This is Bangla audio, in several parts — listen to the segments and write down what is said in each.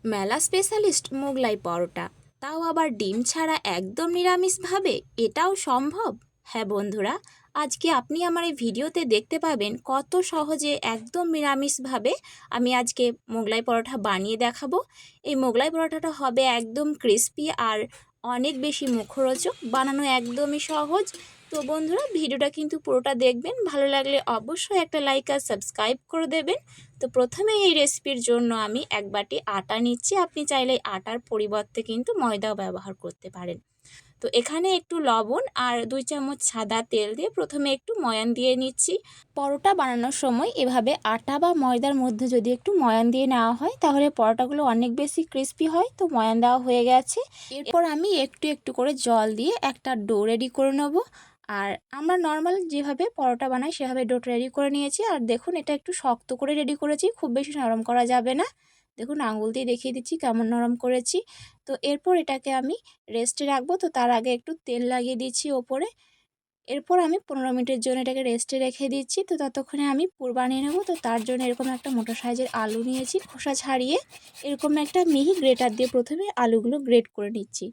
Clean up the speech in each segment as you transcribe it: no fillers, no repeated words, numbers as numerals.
মেলা স্পেশালিস্ট মোগলাই পরোটা, তাও আবার ডিম ছাড়া একদম নিরামিষভাবে, এটাও সম্ভব? হ্যাঁ বন্ধুরা, আজকে আপনি আমার এই ভিডিওতে দেখতে পাবেন কত সহজে একদম নিরামিষভাবে আমি আজকে মোগলাই পরোটা বানিয়ে দেখাবো। এই মোগলাই পরোটাটা হবে একদম ক্রিস্পি আর অনেক বেশি মুখরোচক, বানানো একদমই সহজ। তো বন্ধুরা, ভিডিওটা কিন্তু পুরোটা দেখবেন, ভালো লাগলে অবশ্যই একটা লাইক আর সাবস্ক্রাইব করে দেবেন। তো প্রথমে এই রেসিপির জন্য আমি এক বাটি আটা নিচ্ছি। আপনি চাইলে আটার পরিবর্তে কিন্তু ময়দাও ব্যবহার করতে পারেন। তো এখানে একটু লবণ আর 2 চামচ সাদা তেল দিয়ে প্রথমে একটু ময়ান দিয়ে নিচ্ছি। পরোটা বানানোর সময় এভাবে আটা বা ময়দার মধ্যে যদি একটু ময়ান দিয়ে নেওয়া হয় তাহলে পরোটাগুলো অনেক বেশি ক্রিস্পি হয়। তো ময়ান দেওয়া হয়ে গেছে। এরপর আমি একটু একটু করে জল দিয়ে একটা ডো রেডি করে নেব। আর আমরা নর্মাল যেভাবে পরোটা বানাই সেভাবে ডোটা রেডি করে নিয়েছি। আর দেখুন, এটা একটু শক্ত করে রেডি করেছি, খুব বেশি নরম করা যাবে না। দেখুন, আঙুল দিয়ে দেখিয়ে দিচ্ছি কেমন নরম করেছি। তো এরপর এটাকে আমি রেস্টে রাখবো। তো তার আগে একটু তেল লাগিয়ে দিচ্ছি ওপরে। এরপর আমি 15 মিনিটের জন্য এটাকে রেস্টে রেখে দিচ্ছি। তো ততক্ষণে আমি পুর বানিয়ে নেব। তো তার জন্য এরকম একটা মোটা সাইজের আলু নিয়েছি, খোসা ছাড়িয়ে। এরকম একটা মিহি গ্রেটার দিয়ে প্রথমে আলুগুলো গ্রেট করে নিচ্ছি।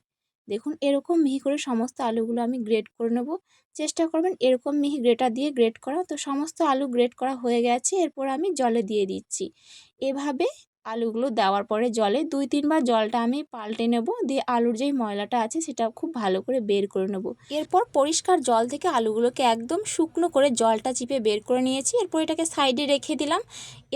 দেখুন, এরকম মিহি করে সমস্ত আলুগুলো আমি গ্রেট করে নেব। চেষ্টা করবেন এরকম মিহি গ্রেটার দিয়ে গ্রেট করা। তো সমস্ত আলু গ্রেট করা হয়ে গেছে। এরপর আমি জলে দিয়ে দিচ্ছি। এভাবে আলুগুলো দেওয়ার পরে জলে 2-3 বার জলটা আমি পাল্টে নেব, দিয়ে আলুর যেই ময়লাটা আছে সেটা খুব ভালো করে বের করে নেব। এরপর পরিষ্কার জল থেকে আলুগুলোকে একদম শুকনো করে জলটা চিপে বের করে নিয়েছি। এরপর এটাকে সাইডে রেখে দিলাম।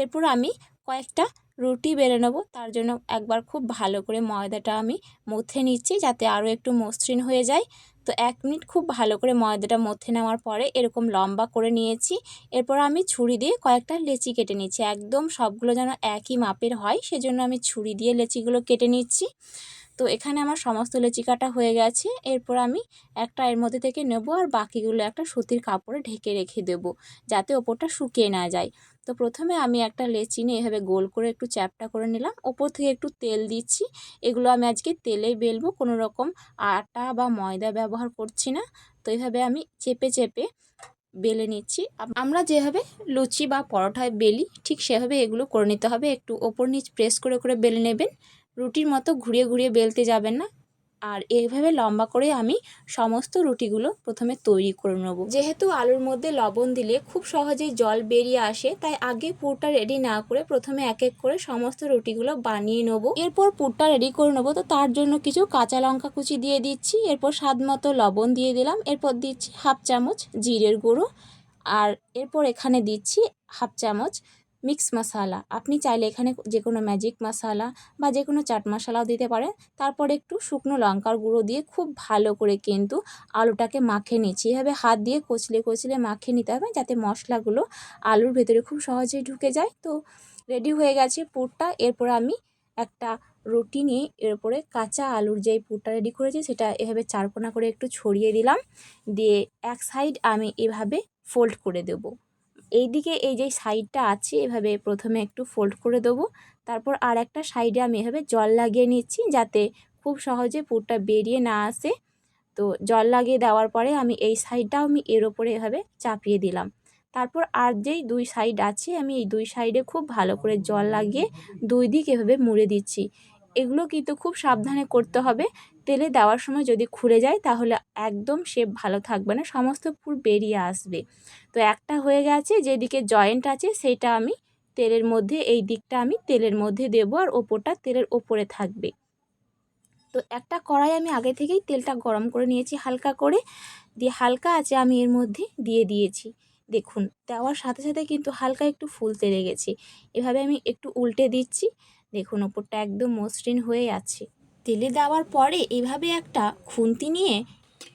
এরপর আমি কয়েকটা রুটি বেলে নেব। তার জন্য একবার খুব ভালো করে ময়দাটা আমি মথে নিচ্ছি যাতে আরও একটু মসৃণ হয়ে যায়। তো 1 মিনিট খুব ভালো করে ময়দাটা মথে নেওয়ার পরে এরকম লম্বা করে নিয়েছি। এরপর আমি ছুরি দিয়ে কয়েকটা লেচি কেটে নিচ্ছি, একদম সবগুলো যেন একই মাপের হয় সেজন্য আমি ছুরি দিয়ে লেচিগুলো কেটে নিচ্ছি। তো এখানে আমার সমস্ত লেচি কাটা হয়ে গেছে। এরপর আমি একটা এর মধ্যে থেকে নেব আর বাকিগুলো একটা সুতির কাপড়ে ঢেকে রেখে দেব যাতে ওপরটা শুকিয়ে না যায়। তো প্রথমে আমি একটা লেচি নিয়ে এভাবে গোল করে একটু চ্যাপ্টা করে নিলাম, ওপর থেকে একটু তেল দিচ্ছি। এগুলো আমি আজকে তেলেই বেলবো, কোনো রকম আটা বা ময়দা ব্যবহার করছি না। তো এইভাবে আমি চেপে চেপে বেলে নিচ্ছি। আমরা যেভাবে লুচি বা পরোটায় বেলি ঠিক সেভাবে এগুলো করে নিতে হবে। একটু ওপর নিচ প্রেস করে করে বেলে নেবেন, রুটির মতো ঘুরিয়ে ঘুরিয়ে বেলতে যাবেন না। আর এইভাবে লম্বা করে আমি সমস্ত রুটিগুলো প্রথমে তৈরি করে নেব। যেহেতু আলুর মধ্যে লবণ দিলে খুব সহজেই জল বেরিয়ে আসে, তাই আগে পুরটা রেডি না করে প্রথমে এক এক করে সমস্ত রুটিগুলো বানিয়ে নেব। এরপর পুরটা রেডি করে নেব। তো তার জন্য কিছু কাঁচা লঙ্কা কুচি দিয়ে দিচ্ছি। এরপর স্বাদ মতো লবণ দিয়ে দিলাম। এরপর দিচ্ছি 1/2 চামচ জিরের গুঁড়ো। আর এরপর এখানে দিচ্ছি 1/2 চামচ মিক্স মশলা। আপনি চাইলে এখানে যে কোনো ম্যাজিক মশলা বা যে কোনো চাট মশলাও দিতে পারেন। তারপর একটু শুকনো লঙ্কার গুঁড়ো দিয়ে খুব ভালো করে কিন্তু আলুটাকে মাখিয়ে নিচ্ছি। এভাবে হাত দিয়ে কচলে কচলে মাখিয়ে নিতে হবে যাতে মশলাগুলো আলুর ভেতরে খুব সহজেই ঢুকে যায়। তো রেডি হয়ে গেছে পুরটা। এরপর আমি একটা রুটি নিয়ে এর উপরে কাঁচা আলুর যেই পুরটা রেডি করেছি সেটা এভাবে চারকোনা করে একটু ছড়িয়ে দিলাম, দিয়ে এক সাইড আমি এভাবে ফোল্ড করে দেব। এইদিকে এই যে সাইডটা আছে এভাবে প্রথমে একটু ফোল্ড করে দেবো। তারপর আর একটা সাইডে আমি এভাবে জল লাগিয়ে নিচ্ছি যাতে খুব সহজে পুরটা বেরিয়ে না আসে। তো জল লাগিয়ে দেওয়ার পরে আমি এই সাইডটাও আমি এর ওপরে এভাবে চাপিয়ে দিলাম। তারপর আর যেই 2 সাইড আছে আমি এই 2 সাইডে খুব ভালো করে জল লাগিয়ে 2 দিক এভাবে মুড়ে দিচ্ছি। এগুলো কিন্তু খুব সাবধানে করতে হবে। তেলে দেওয়ার সময় যদি খুলে যায় তাহলে একদম শেপ ভালো থাকবে না, সমস্ত পুর বেরিয়ে আসবে। তো একটা হয়ে গেছে, যেদিকে জয়েন্ট আছে সেইটা আমি তেলের মধ্যে, এই দিকটা আমি তেলের মধ্যে দেবো আর ওপরটা তেলের ওপরে থাকবে। তো একটা কড়াই আমি আগে থেকেই তেলটা গরম করে নিয়েছি হালকা করে, দিয়ে হালকা আছে আমি এর মধ্যে দিয়ে দিয়েছি। দেখুন, দেওয়ার সাথে সাথে কিন্তু হালকা একটু ফুলতে লেগেছে। এভাবে আমি একটু উল্টে দিচ্ছি। দেখুন, ওপরটা একদম মসৃণ হয়ে আছে। তেলে দেওয়ার পরে এভাবে একটা খুন্তি নিয়ে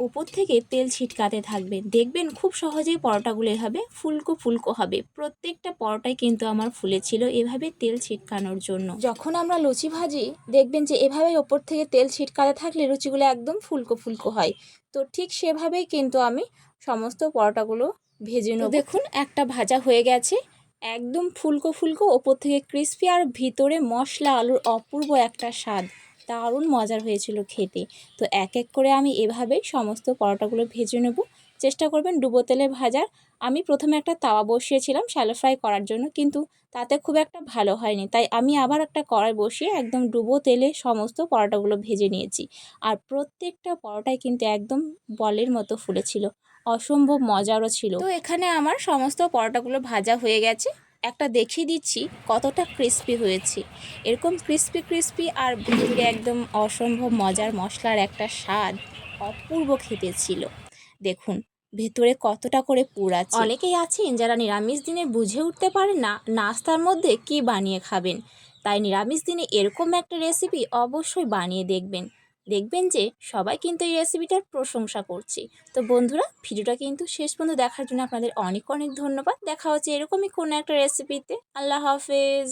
উপর থেকে তেল ছিটকাতে থাকবেন, দেখবেন খুব সহজেই পরোটাগুলো এভাবে ফুলকো ফুলকো হবে। প্রত্যেকটা পরোটাই কিন্তু আমার ফুলেছিল এভাবে তেল ছিটকানোর জন্য। যখন আমরা লুচি ভাজি দেখবেন যে এভাবে ওপর থেকে তেল ছিটকাতে থাকলে লুচিগুলো একদম ফুলকো ফুলকো হয়। তো ঠিক সেভাবেই কিন্তু আমি সমস্ত পরোটাগুলো ভেজে নেব। দেখুন, একটা ভাজা হয়ে গেছে, একদম ফুলকো ফুলকো, ওপর থেকে ক্রিস্পি আর ভিতরে মশলা আলুর অপূর্ব একটা স্বাদ, দারুণ মজার হয়েছিল খেতে। তো এক এক করে আমি এভাবেই সমস্ত পরোটাগুলো ভেজে নেব। চেষ্টা করবেন ডুবো তেলে ভাজার। আমি প্রথমে একটা তাওয়া বসিয়েছিলাম শ্যালো ফ্রাই করার জন্য, কিন্তু তাতে খুব একটা ভালো হয়নি, তাই আমি আবার একটা কড়াই বসিয়ে একদম ডুবো তেলে সমস্ত পরোটাগুলো ভেজে নিয়েছি। আর প্রত্যেকটা পরোটাই কিন্তু একদম বলের মতো ফুলেছিল, অসম্ভব মজারও ছিল। তো এখানে আমার সমস্ত পরোটাগুলো ভাজা হয়ে গেছে, একটা দেখিয়ে দিচ্ছি কতটা ক্রিস্পি হয়েছে। এরকম ক্রিস্পি ক্রিস্পি আর ভেতরে একদম অসম্ভব মজার মশলার একটা স্বাদ, অপূর্ব খেতে ছিল। দেখুন ভেতরে কতটা করে পুর আছে। অনেকেই আছেন যারা নিরামিষ দিনে বুঝে উঠতে পারেন না নাস্তার মধ্যে কি বানিয়ে খাবেন, তাই নিরামিষ দিনে এরকম একটা রেসিপি অবশ্যই বানিয়ে দেখবেন। দেখবেন যে সবাই কিন্তু এই রেসিপিটার প্রশংসা করছে। তো বন্ধুরা, ভিডিওটা কিন্তু শেষ পর্যন্ত দেখার জন্য আপনাদের অনেক অনেক ধন্যবাদ। দেখা হচ্ছে এরকমই কোনো একটা রেসিপিতে। আল্লাহ হাফেজ।